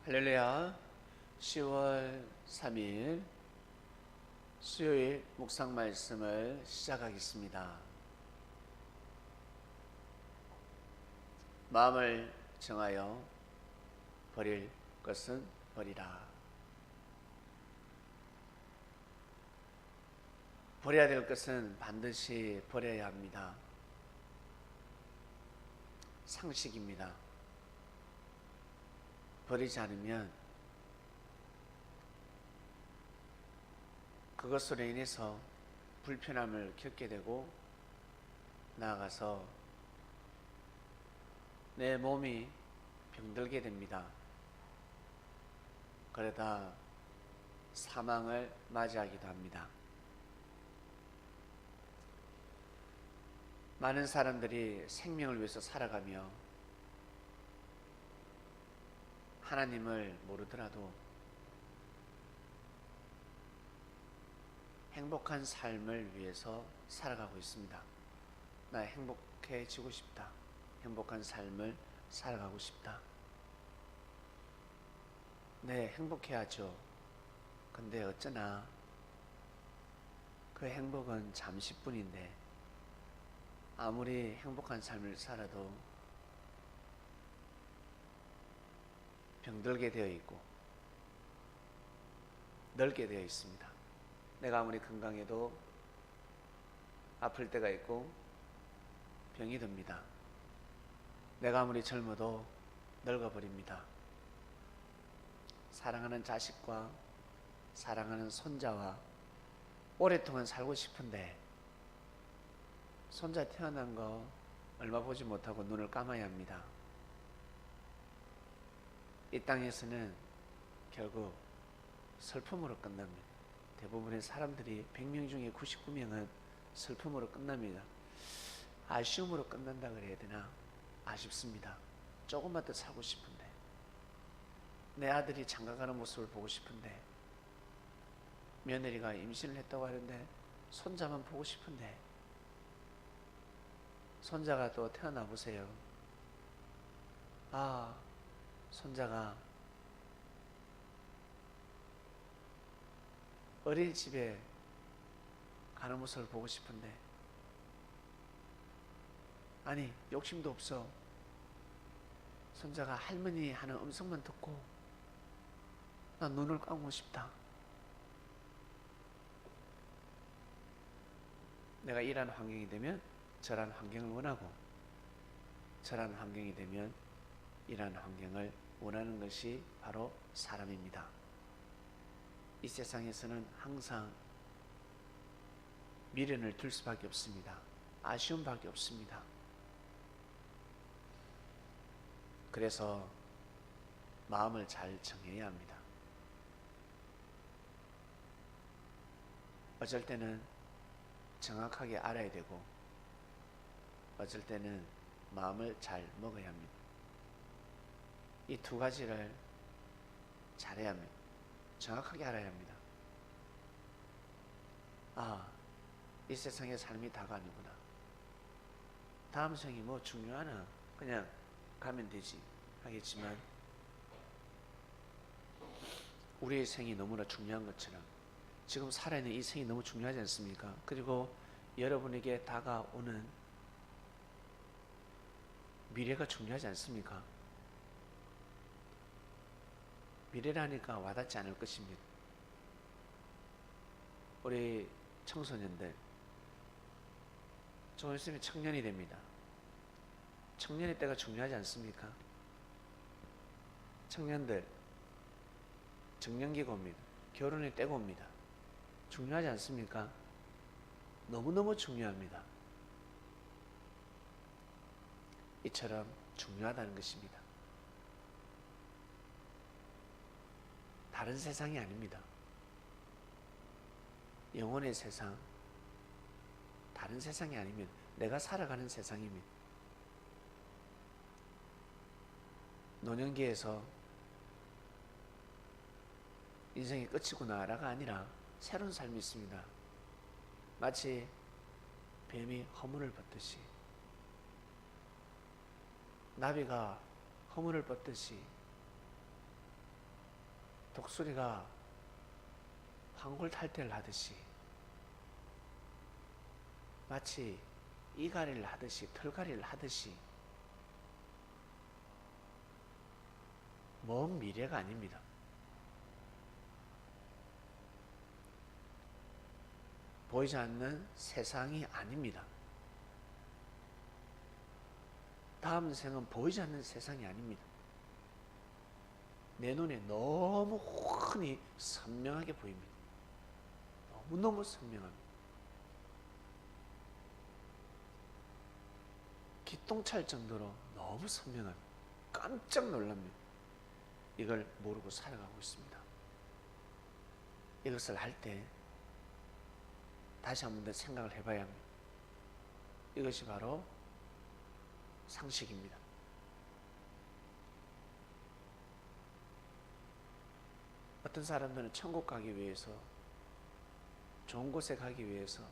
할렐루야. 10월 3일 수요일 묵상 말씀을 시작하겠습니다. 마음을 정하여 버릴 것은 버리라. 버려야 될 것은 반드시 버려야 합니다. 상식입니다. 버리지 않으면 그것으로 인해서 불편함을 겪게 되고 나아가서 내 몸이 병들게 됩니다. 그러다 사망을 맞이하기도 합니다. 많은 사람들이 생명을 위해서 살아가며 하나님을 모르더라도 행복한 삶을 위해서 살아가고 있습니다. 나 행복해지고 싶다. 행복한 삶을 살아가고 싶다. 네, 행복해야죠. 근데 어쩌나 그 행복은 잠시뿐인데 아무리 행복한 삶을 살아도 병들게 되어 있고 늙게 되어 있습니다. 내가 아무리 건강해도 아플 때가 있고 병이 듭니다. 내가 아무리 젊어도 늙어버립니다. 사랑하는 자식과 사랑하는 손자와 오랫동안 살고 싶은데 손자 태어난 거 얼마 보지 못하고 눈을 감아야 합니다. 이 땅에서는 결국 슬픔으로 끝납니다. 대부분의 사람들이 100명 중에 99명은 슬픔으로 끝납니다. 아쉬움으로 끝난다 그래야 되나? 아쉽습니다. 조금만 더 살고 싶은데, 내 아들이 장가가는 모습을 보고 싶은데, 며느리가 임신을 했다고 하는데 손자만 보고 싶은데, 손자가 또 태어나 보세요. 손자가 어린이집에 가는 모습을 보고 싶은데, 아니 욕심도 없어. 손자가 할머니 하는 음성만 듣고 나 눈을 감고 싶다. 내가 이런 환경이 되면 저런 환경을 원하고, 저런 환경이 되면 이런 환경을 원하는 것이 바로 사람입니다. 이 세상에서는 항상 미련을 둘 수밖에 없습니다. 아쉬움밖에 없습니다. 그래서 마음을 잘 정해야 합니다. 어쩔 때는 정확하게 알아야 되고, 어쩔 때는 마음을 잘 먹어야 합니다. 이 두 가지를 잘해야 합니다. 정확하게 알아야 합니다. 이 세상의 삶이 다가 아니구나. 다음 생이 뭐 중요하나? 그냥 가면 되지 하겠지만, 우리의 생이 너무나 중요한 것처럼 지금 살아있는 이 생이 너무 중요하지 않습니까? 그리고 여러분에게 다가오는 미래가 중요하지 않습니까? 미래라니까 와닿지 않을 것입니다. 우리 청소년들 조금 있으면 청년이 됩니다. 청년의 때가 중요하지 않습니까? 청년들 정년기가 옵니다. 결혼의 때가 옵니다. 중요하지 않습니까? 너무너무 중요합니다. 이처럼 중요하다는 것입니다. 다른 세상이 아닙니다. 영혼의 세상, 다른 세상이 아니면 내가 살아가는 세상입니다. 노년기에서 인생이 끝이구나라가 아니라 새로운 삶이 있습니다. 마치 뱀이 허물을 벗듯이, 나비가 허물을 벗듯이 독수리가 황골탈퇴를 하듯이 마치 이갈이를 하듯이 털갈이를 하듯이 먼 미래가 아닙니다. 보이지 않는 세상이 아닙니다. 다음 생은 보이지 않는 세상이 아닙니다. 내 눈에 너무 훤히 선명하게 보입니다. 너무너무 선명합니다. 기똥찰 정도로 너무 선명합니다. 깜짝 놀랍니다. 이걸 모르고 살아가고 있습니다. 이것을 할 때 다시 한 번 더 생각을 해봐야 합니다. 이것이 바로 상식입니다. 어떤 사람들은 천국 가기 위해서, 좋은 곳에 가기 위해서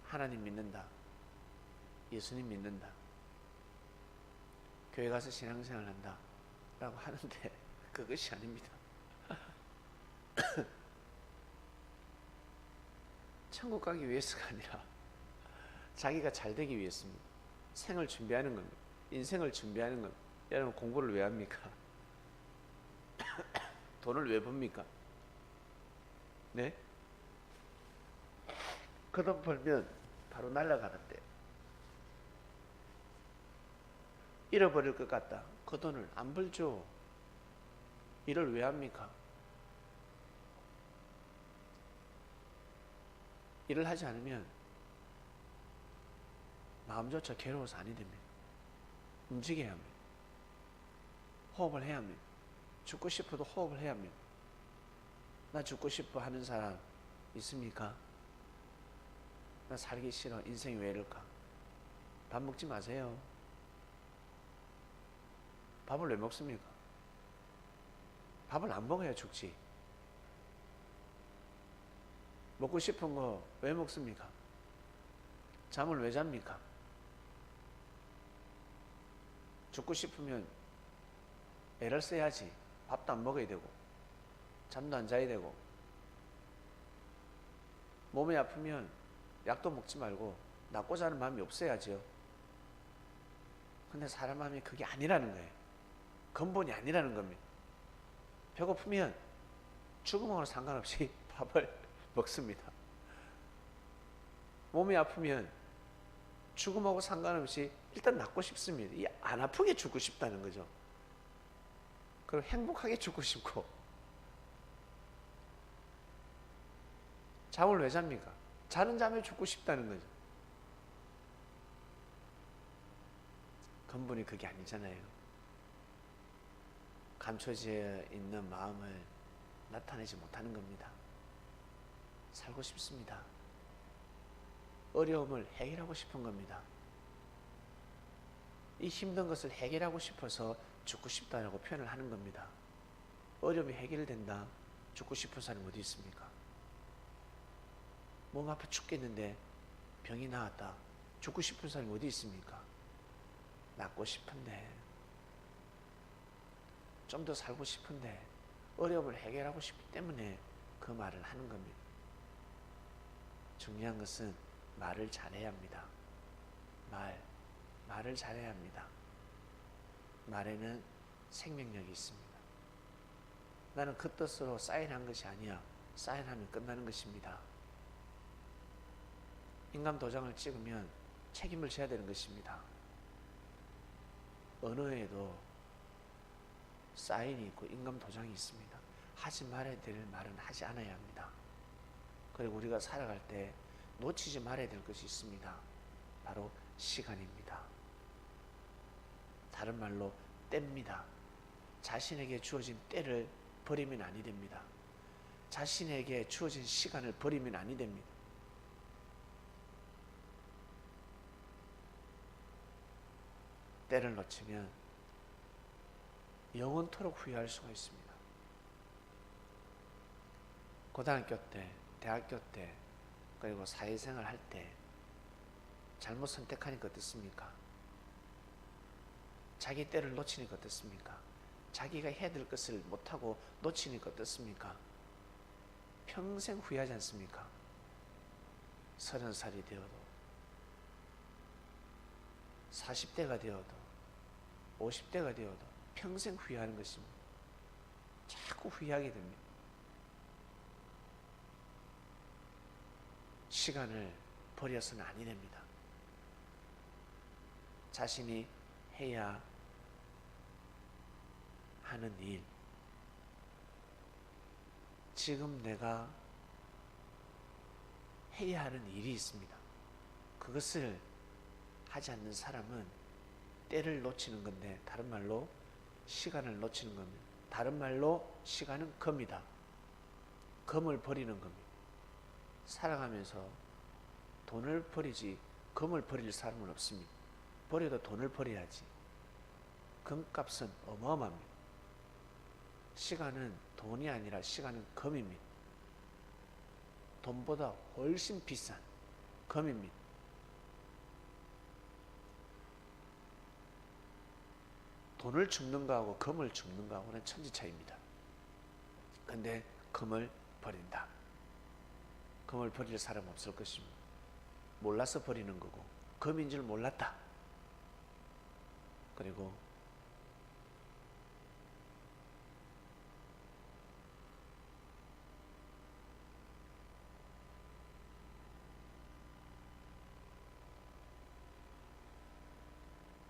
하나님 믿는다, 예수님 믿는다, 교회 가서 신앙생활 한다 라고 하는데 그것이 아닙니다. 천국 가기 위해서가 아니라 자기가 잘 되기 위해서입니다. 생을 준비하는 겁니다. 인생을 준비하는 겁니다. 여러분 공부를 왜 합니까? 돈을 왜 법니까? 네? 그 돈 벌면 바로 날아가는데 잃어버릴 것 같다. 그 돈을 안 벌죠. 일을 왜 합니까? 일을 하지 않으면 마음조차 괴로워서 아니 됩니다. 움직여야 합니다. 호흡을 해야 합니다. 죽고 싶어도 호흡을 해야 합니다. 나 죽고 싶어 하는 사람 있습니까? 나 살기 싫어. 인생이 왜 이럴까? 밥 먹지 마세요. 밥을 왜 먹습니까? 밥을 안 먹어야 죽지. 먹고 싶은 거 왜 먹습니까? 잠을 왜 잡니까? 죽고 싶으면 애를 써야지. 밥도 안 먹어야 되고 잠도 안 자야 되고 몸이 아프면 약도 먹지 말고 낫고자 하는 마음이 없어야죠. 근데 사람 마음이 그게 아니라는 거예요. 근본이 아니라는 겁니다. 배고프면 죽음하고는 상관없이 밥을 먹습니다. 몸이 아프면 죽음하고 상관없이 일단 낫고 싶습니다. 이 안 아프게 죽고 싶다는 거죠. 그리고 행복하게 죽고 싶고. 잠을 왜 잡니까? 자는 잠에 죽고 싶다는 거죠. 근본이 그게 아니잖아요. 감춰져 있는 마음을 나타내지 못하는 겁니다. 살고 싶습니다. 어려움을 해결하고 싶은 겁니다. 이 힘든 것을 해결하고 싶어서 죽고 싶다라고 표현을 하는 겁니다. 어려움이 해결된다. 죽고 싶은 사람이 어디 있습니까? 몸 아파 죽겠는데 병이 나았다. 죽고 싶은 사람이 어디 있습니까? 낫고 싶은데, 좀 더 살고 싶은데, 어려움을 해결하고 싶기 때문에 그 말을 하는 겁니다. 중요한 것은 말을 잘해야 합니다. 말을 잘해야 합니다. 말에는 생명력이 있습니다. 나는 그 뜻으로 사인한 것이 아니야. 사인하면 끝나는 것입니다. 인감 도장을 찍으면 책임을 져야 되는 것입니다. 언어에도 사인이 있고 인감 도장이 있습니다. 하지 말아야 될 말은 하지 않아야 합니다. 그리고 우리가 살아갈 때 놓치지 말아야 될 것이 있습니다. 바로 시간입니다. 다른 말로 때입니다. 자신에게 주어진 때를 버리면 아니 됩니다. 자신에게 주어진 시간을 버리면 아니 됩니다. 때를 놓치면 영원토록 후회할 수가 있습니다. 고등학교 때, 대학교 때, 그리고 사회생활 할 때 잘못 선택하니까 어떻습니까? 자기 때를 놓치니까 어떻습니까? 자기가 해야 될 것을 못하고 놓치니까 어떻습니까? 평생 후회하지 않습니까? 30살이 되어도 40대가 되어도 50대가 되어도 평생 후회하는 것입니다. 자꾸 후회하게 됩니다. 시간을 버려서는 아니 됩니다. 자신이 해야 하는 일, 지금 내가 해야 하는 일이 있습니다. 그것을 하지 않는 사람은 때를 놓치는 건데, 다른 말로 시간을 놓치는 겁니다. 다른 말로 시간은 금이다. 금을 버리는 겁니다. 살아가면서 돈을 버리지 금을 버릴 사람은 없습니다. 버려도 돈을 버려야지. 금값은 어마어마합니다. 시간은 돈이 아니라 시간은 금입니다. 돈보다 훨씬 비싼 금입니다. 돈을 죽는 거하고 금을 죽는 거하고는 천지 차이입니다. 근데 금을 버린다. 금을 버릴 사람 없을 것입니다. 몰라서 버리는 거고, 금인 줄 몰랐다. 그리고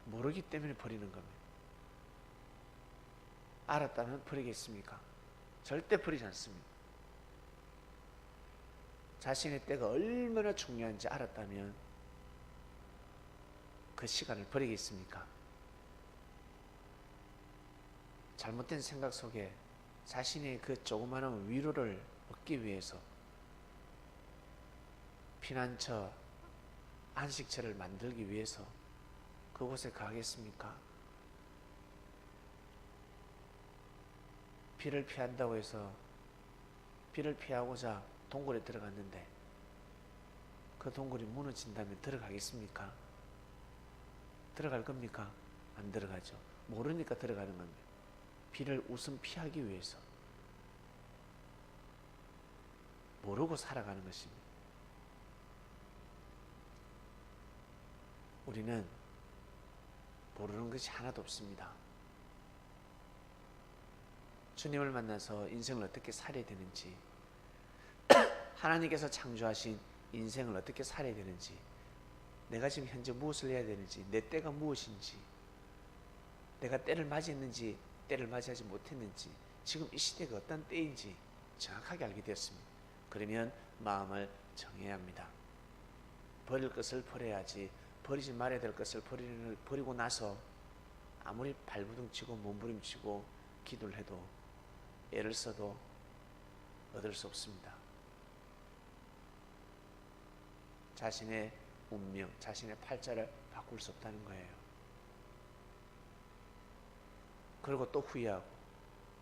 모르기 때문에 버리는 겁니다. 알았다면 버리겠습니까? 절대 버리지 않습니다. 자신의 때가 얼마나 중요한지 알았다면 그 시간을 버리겠습니까? 잘못된 생각 속에 자신의 그 조그마한 위로를 얻기 위해서 피난처, 안식처를 만들기 위해서 그곳에 가겠습니까? 비를 피한다고 해서 비를 피하고자 동굴에 들어갔는데 그 동굴이 무너진다면 들어가겠습니까? 들어갈 겁니까? 안 들어가죠. 모르니까 들어가는 겁니다. 비를 우선 피하기 위해서 모르고 살아가는 것입니다. 우리는 모르는 것이 하나도 없습니다. 주님을 만나서 인생을 어떻게 살아야 되는지, 하나님께서 창조하신 인생을 어떻게 살아야 되는지, 내가 지금 현재 무엇을 해야 되는지, 내 때가 무엇인지, 내가 때를 맞이했는지 때를 맞이하지 못했는지, 지금 이 시대가 어떤 때인지 정확하게 알게 되었습니다. 그러면 마음을 정해야 합니다. 버릴 것을 버려야지. 버리지 말아야 될 것을 버리고 나서 아무리 발부둥치고 몸부림치고 기도를 해도 애를 써도 얻을 수 없습니다. 자신의 운명, 자신의 팔자를 바꿀 수 없다는 거예요. 그리고 또 후회하고,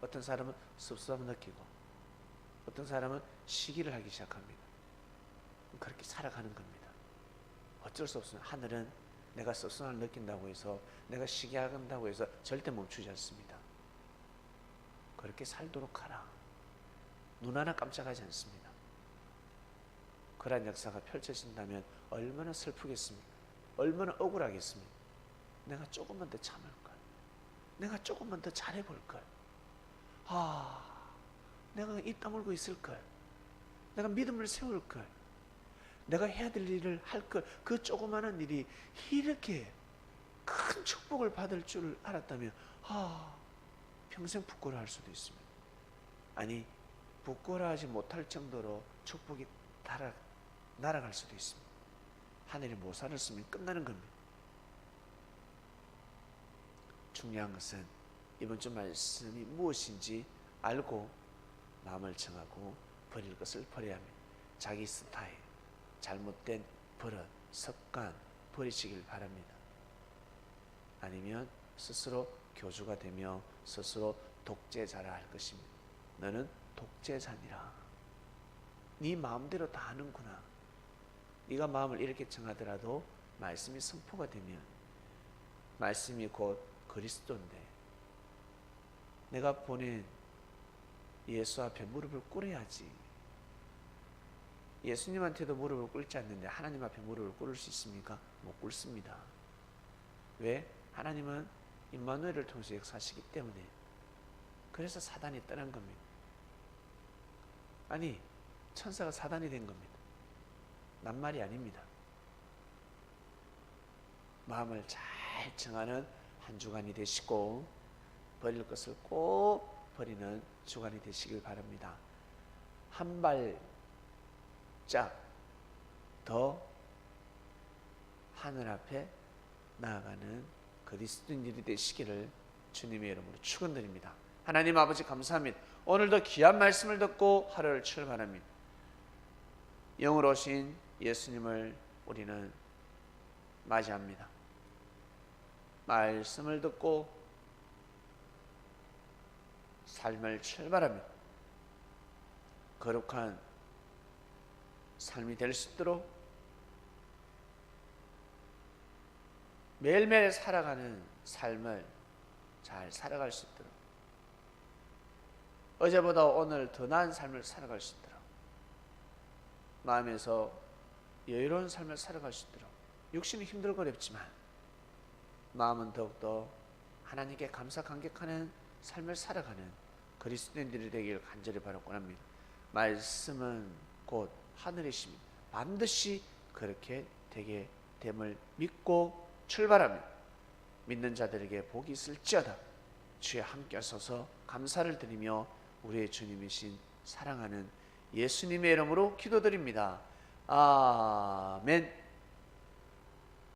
어떤 사람은 섭섭함 느끼고, 어떤 사람은 시기를 하기 시작합니다. 그렇게 살아가는 겁니다. 어쩔 수 없습니다. 하늘은 내가 섭섭함을 느낀다고 해서, 내가 시기한다고 해서 절대 멈추지 않습니다. 그렇게 살도록 하라. 눈 하나 깜짝하지 않습니다. 그러한 역사가 펼쳐진다면 얼마나 슬프겠습니까? 얼마나 억울하겠습니까? 내가 조금만 더 참을걸. 내가 조금만 더 잘해볼걸. 내가 입 다물고 있을걸. 내가 믿음을 세울걸. 내가 해야 될 일을 할걸. 그 조그마한 일이 이렇게 큰 축복을 받을 줄 알았다면 평생 부끄러워할 수도 있습니다. 아니, 부끄러워하지 못할 정도로 축복이 날아갈 수도 있습니다. 하늘이 모사를 쓰면 끝나는 겁니다. 중요한 것은 이번 주 말씀이 무엇인지 알고 마음을 정하고 버릴 것을 버려야 합니다. 자기 스타일, 잘못된 버릇, 습관 버리시길 바랍니다. 아니면 스스로 교주가 되며 스스로 독재자라 할 것입니다. 너는 독재자니라. 네 마음대로 다 하는구나. 네가 마음을 이렇게 정하더라도 말씀이 선포가 되면, 말씀이 곧 그리스도인데 내가 보낸 예수 앞에 무릎을 꿇어야지. 예수님한테도 무릎을 꿇지 않는데 하나님 앞에 무릎을 꿇을 수 있습니까? 못 꿇습니다. 왜? 하나님은 임마누엘을 통해서 역사하시기 때문에. 그래서 사단이 떠난 겁니다. 아니, 천사가 사단이 된 겁니다. 낱말이 아닙니다. 마음을 잘 정하는 한 주간이 되시고 버릴 것을 꼭 버리는 주간이 되시길 바랍니다. 한 발짝 더 하늘 앞에 나아가는 그리스도인들이 되시기를 주님의 이름으로 축원드립니다. 하나님 아버지 감사합니다. 오늘도 귀한 말씀을 듣고 하루를 출발합니다. 영으로 오신 예수님을 우리는 맞이합니다. 말씀을 듣고 삶을 출발합니다. 거룩한 삶이 될 수 있도록 매일매일 살아가는 삶을 잘 살아갈 수 있도록 어제보다 오늘 더 나은 삶을 살아갈 수 있도록 마음에서 여유로운 삶을 살아갈 수 있도록 육신이 힘들고 어렵지만 마음은 더욱더 하나님께 감사 감격하는 삶을 살아가는 그리스도인들이 되길 간절히 바라고 합니다. 말씀은 곧 하늘이십니다. 반드시 그렇게 되게 됨을 믿고 출발합니다. 믿는 자들에게 복이 있을지어다. 주의 함께 하소서 감사를 드리며 우리의 주님이신 사랑하는 예수님의 이름으로 기도드립니다. 아멘.